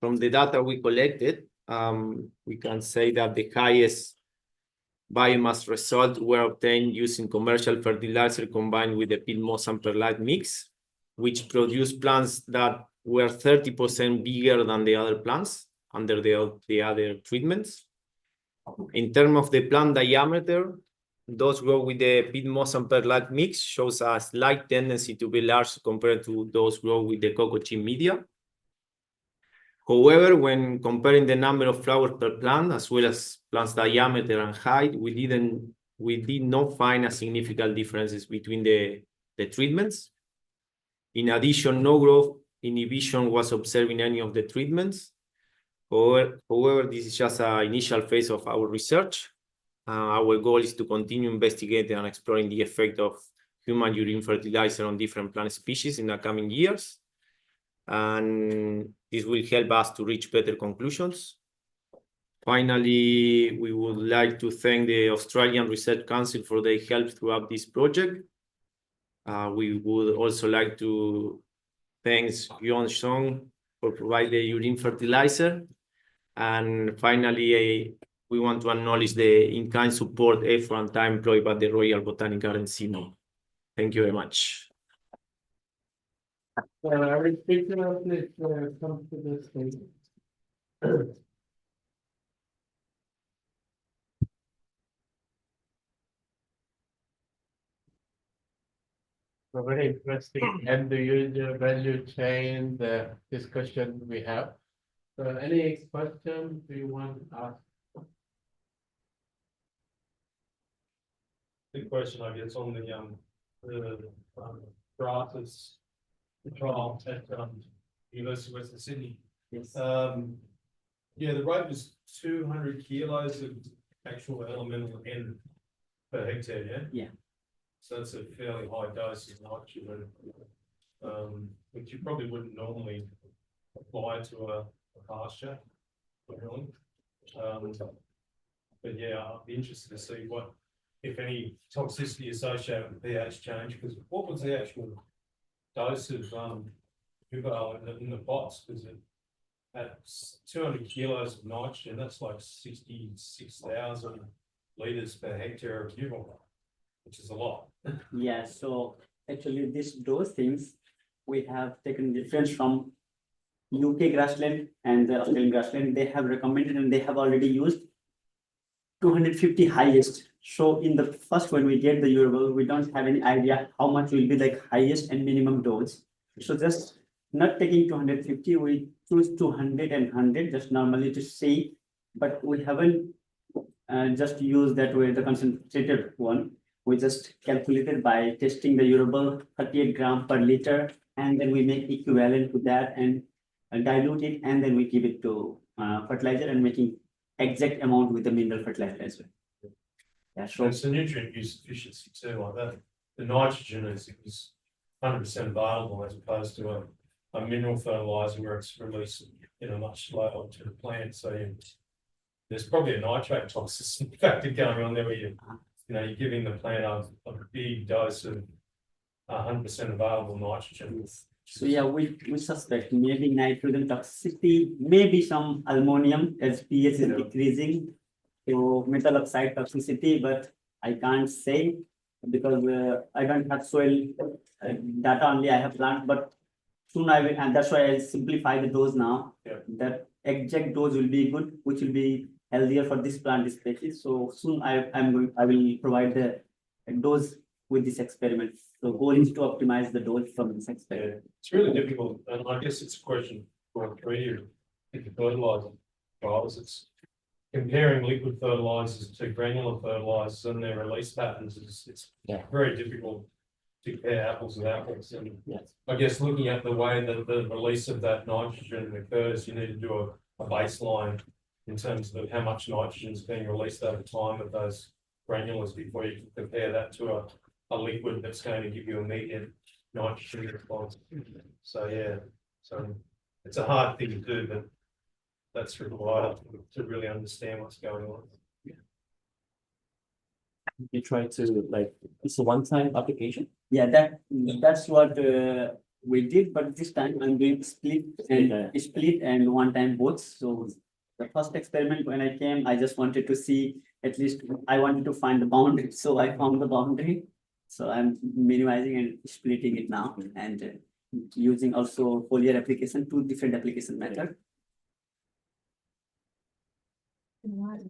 from the data we collected, we can say that the highest biomass results were obtained using commercial fertilizer combined with the peat moss and perlite mix, which produced plants that were 30% bigger than the other plants under the other treatments. In terms of the plant diameter, those grow with the peat moss and perlite mix shows a slight tendency to be large compared to those grow with the cocoa chip media. However, when comparing the number of flowers per plant, as well as plant's diameter and height, we did not find a significant differences between the treatments. In addition, no growth inhibition was observed in any of the treatments. However, this is just an initial phase of our research. Our goal is to continue investigating and exploring the effect of human urine fertilizer on different plant species in the coming years. And this will help us to reach better conclusions. Finally, we would like to thank the Australian Research Council for their help throughout this project. We would also like to thank Yuan Song for providing the urine fertilizer. And finally, we want to acknowledge the in-kind support, effort, and time employed by the Royal Botanic Gardens CMO. Thank you very much. Our speaker, please come to the stage. So very interesting and the user value chain, the discussion we have. So any question do you want to ask? The question, I guess, on the gratis trial at University of Western Sydney. Yes. Yeah, the rate was 200 kilos of actual elemental N per hectare, yeah? Yeah. So that's a fairly high dose of nitrogen, which you probably wouldn't normally apply to a pasture, really. But yeah, I'd be interested to see what, if any, toxicity associated with pH change, because what was the actual dose of Uval in the pots? Because at 200 kilos of nitrogen, that's like 66,000 liters per hectare of Uval, which is a lot. Yeah, so actually those things we have taken reference from UK grassland and the Australian grassland. They have recommended and they have already used 250 highest. So in the first when we get the Uval, we don't have any idea how much will be like highest and minimum dose. So just not taking 250, we choose 200 and 100 just normally to see, but we haven't just used that way the concentrated one. We just calculated by testing the Uval 38 gram per liter, and then we make equivalent to that and dilute it, and then we give it to fertilizer and making exact amount with the mineral fertilizer as well. Yeah, So it's the nutrient use efficiency too, like that. The nitrogen is 100% available as opposed to a mineral fertilizer where it's released in a much slower to the plant. So there's probably a nitrate toxicity factor going on there where you're giving the plant a big dose of 100% available nitrogen. So yeah, we suspect maybe nitrogen toxicity, maybe some ammonium as pH is decreasing, so metal oxide toxicity, but I can't say because I don't have soil data, only I have plant, but soon I will, and that's why I simplify the dose now. Yeah. That exact dose will be good, which will be healthier for this plant species. So soon I will provide the dose with this experiment. So goal is to optimize the dose from this experiment. It's really difficult, and I guess it's a question for you. If you fertilizer trials, it's comparing liquid fertilizers to granular fertilizers and their release patterns. It's very difficult to compare apples with apples. And I guess looking at the way that the release of that nitrogen occurs, you need to do a baseline in terms of how much nitrogen is being released over time of those granulars before you can compare that to a liquid that's going to give you immediate nitrogen response. So yeah, so it's a hard thing to do, but that's required to really understand what's going on. You try to it's a one-time application. Yeah, that's what we did, but this time I'm doing split and one time both. So the first experiment when I came, I just wanted to see, at least I wanted to find the boundary. So I found the boundary. So I'm minimizing and splitting it now and using also foliar application, 2 different application method.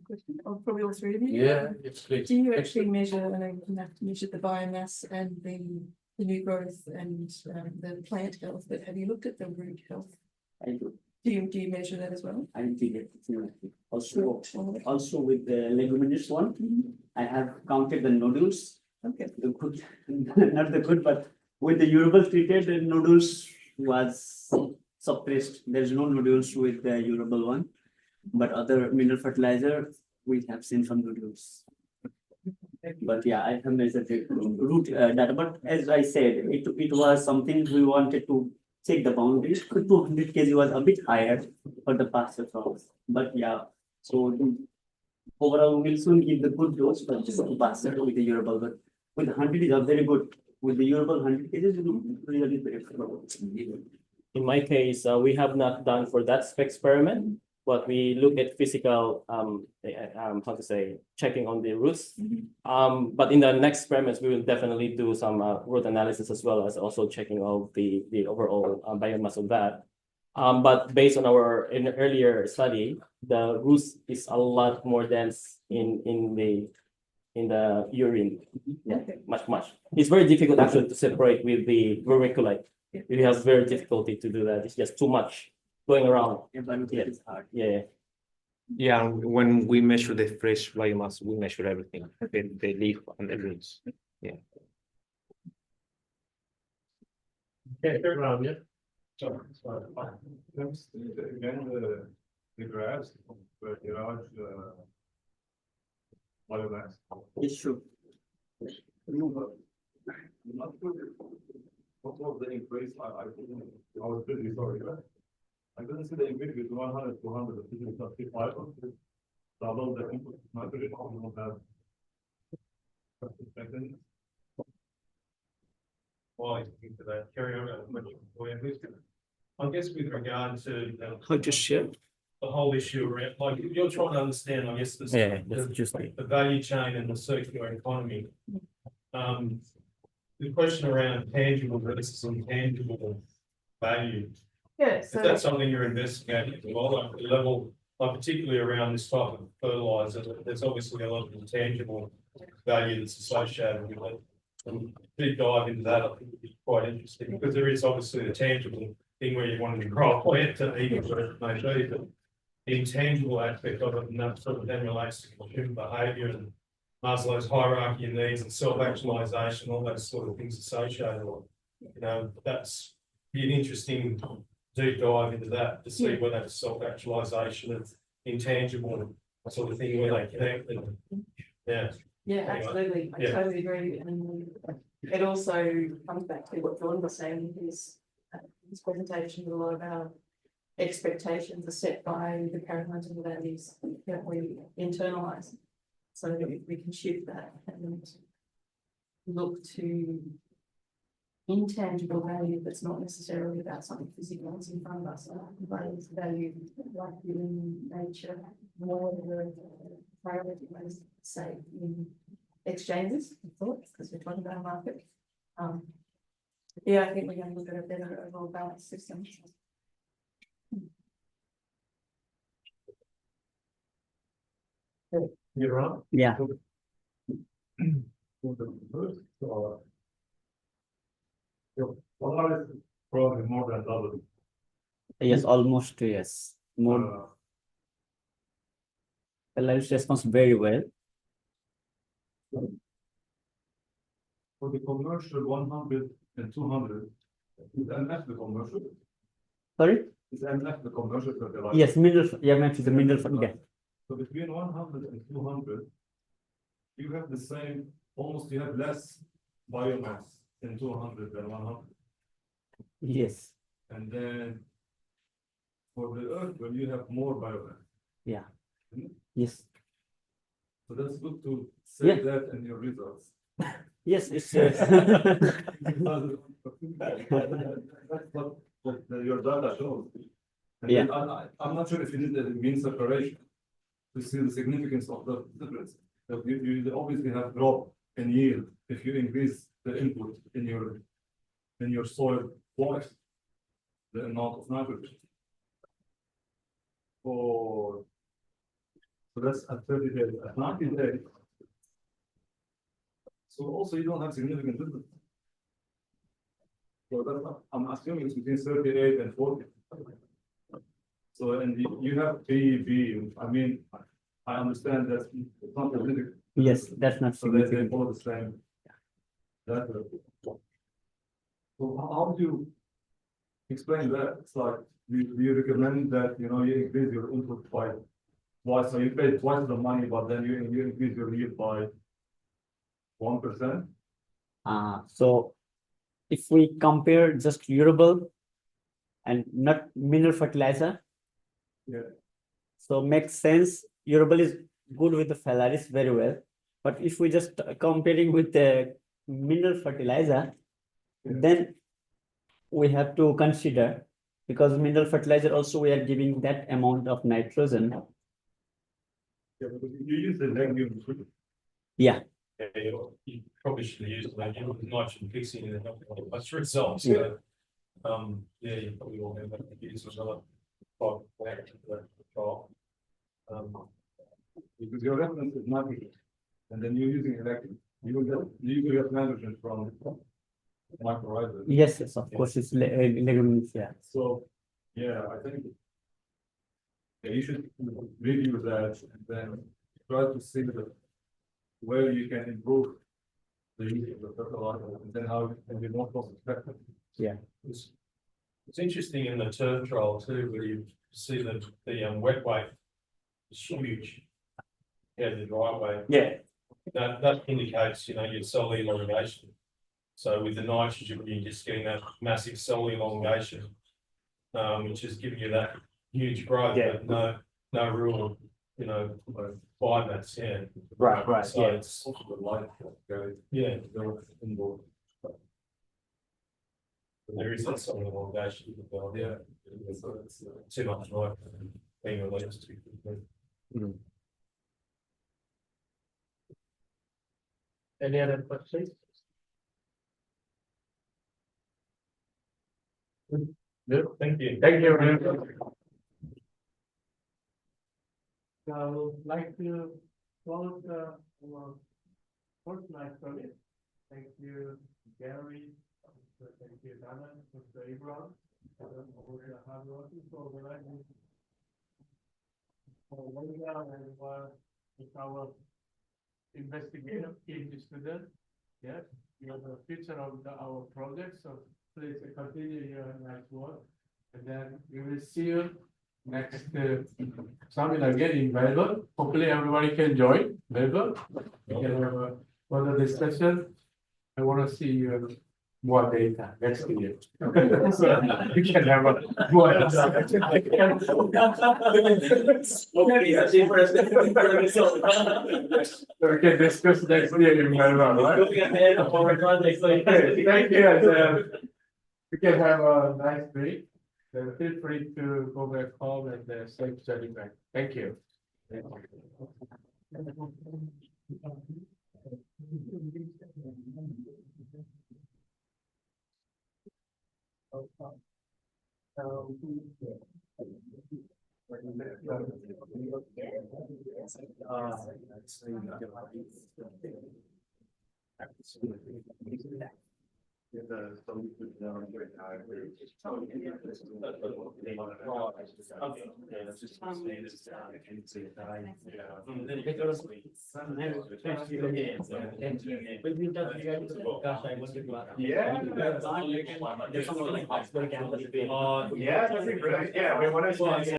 Question. Oh, probably all 3 of you. Yeah, it's great. Do you actually measure, I know you have to measure the biomass and the new growth and the plant health, but have you looked at the root health? I do. Do you measure that as well? I did it. Also with the leguminous one, I have counted the nodules. Okay. The good, not the good, but with the Uval treated, the nodules was suppressed. There's no nodules with the Uval one, but other mineral fertilizer we have seen some nodules. But yeah, I have measured the root data. But as I said, it was something we wanted to check the boundaries. 200 kg was a bit higher for the pasture crops. But yeah, so overall we will soon give the good dose for just the pasture with the Uval. But with 100 is very good. With the Uval 100 kg is really very good. In my case, we have not done for that experiment, but we look at physical, how to say, checking on the roots. But in the next experiments, we will definitely do some root analysis as well as also checking of the overall biomass of that. But based on our earlier study, the roots is a lot more dense in the in the urine. Yeah, much. It's very difficult actually to separate with the vermiculite. It has very difficulty to do that. It's just too much going around. Yeah. Yeah, when we measure the fresh biomass, we measure everything, the leaf and the roots. Okay, third round, yeah. Again, the graphs, but you know, biomass. It's true. What was the increase? I was pretty sorry, but I couldn't see the increase with 100, 200, 55. Double the input, nitrogen, we don't have. Well, I think that carry on. I guess with regard to How to share? the whole issue around, like, you're trying to understand, I guess, this. The value chain and the circular economy. The question around tangible versus intangible value, Yeah, is that something you're investigating as well, like the level, like particularly around this type of fertilizer, there's obviously a lot of intangible value that's associated with it. And deep dive into that, I think would be quite interesting, because there is obviously the tangible thing where you want to grow a plant to eat it, whatever it may be, but the intangible aspect of it, and that sort of then relates to consumer behaviour and Maslow's hierarchy of needs and self-actualization, all those sort of things associated with it. You know, that's be an interesting deep dive into that to see whether that's self-actualization and intangible sort of thing where they connect. And, yeah. Yeah, Anyway, absolutely. I yeah. totally agree. And it also comes back to what Jordan was saying in his presentation, a lot about expectations are set by the paradigms and the values that we internalize. So that we can shift that and look to intangible value that's not necessarily about something physical that's in front of us, but it's value like in nature, more the priority was say in exchanges, of course, because we're talking about a market. Yeah, I think we're going to look at a better overall balanced system. You're on. Yeah. What are probably more than double? Yes, almost 2 years. More. The life response very well. For the commercial 100 and 200, is MF the commercial? Sorry? Is MF the commercial fertilizer? Yes, middle. Yeah, maybe the middle. Yeah. So between 100 and 200, you have the same, almost you have less biomass in 200 than 100. Yes. And then for the earth, when you have more biomass. Yeah. Hmm? Yes. So that's good to say Yeah. that in your results. Yes, it's. That's what your data shows. And Yeah. then I'm not sure if you did the mean separation to see the significance of the difference. That you obviously have drop in yield if you increase the input in your soil twice the amount of nitrogen. So that's at 30 days. At 90 days. So also you don't have significant difference. So that's, I'm assuming it's between 38 and 40. So and you have B. I mean, I understand that it's not significant. Yes, that's not So they significant. follow the same. That. So how do you explain that? It's like you recommend that you increase your input by twice, so you pay twice the money, but then you increase your yield by 1%. So if we compare just urable and not mineral fertilizer. Yeah. So makes sense. Urable is good with the phalaris very well. But if we just comparing with the mineral fertilizer, then we have to consider, because mineral fertilizer also we are giving that amount of nitrogen. Yeah, because you use the legume. Yeah. Yeah, you probably should use legume with nitrogen fixing and that's results. Yeah. Yeah, you probably all have that use another trial. Because your reference is nitrogen. and then you're using electric, you have management from microhydro. Yes, yes, of course, it's legumes, yeah. So, yeah, I think you should review that and then try to see where you can improve the use of the fertilizer and then how it can be more cost effective. It's interesting in the turf trial too, where you see the wet weight is huge. Yeah, the dry weight. Yeah. That indicates, your cell elongation. So with the nitrogen, you're just getting that massive cell elongation, which is giving you that huge growth, Yeah. but no real, biomass, yeah. Right, So yeah. it's, yeah, there is that cell elongation, Yeah. so it's too much light being released too quickly. Any other questions? Good, thank you. Thank you very much. So I would like to close our first night project. Thank you, Gary. Thank you, Dana, Mr. Abraham, for the hard work for organizing. With our investigative team student, yes, you are the future of our project, so please continue your nice work. And then we will see you next seminar again in Melbourne. Hopefully everybody can join Melbourne. We can have a further discussion. I want to see you more data next year. So we can have a more. We can discuss next year in Melbourne, right? Okay, thank you. And, we can have a nice break. Feel free to go back home and safe journey back. Thank you. Yeah, that's great. Yeah, we want to.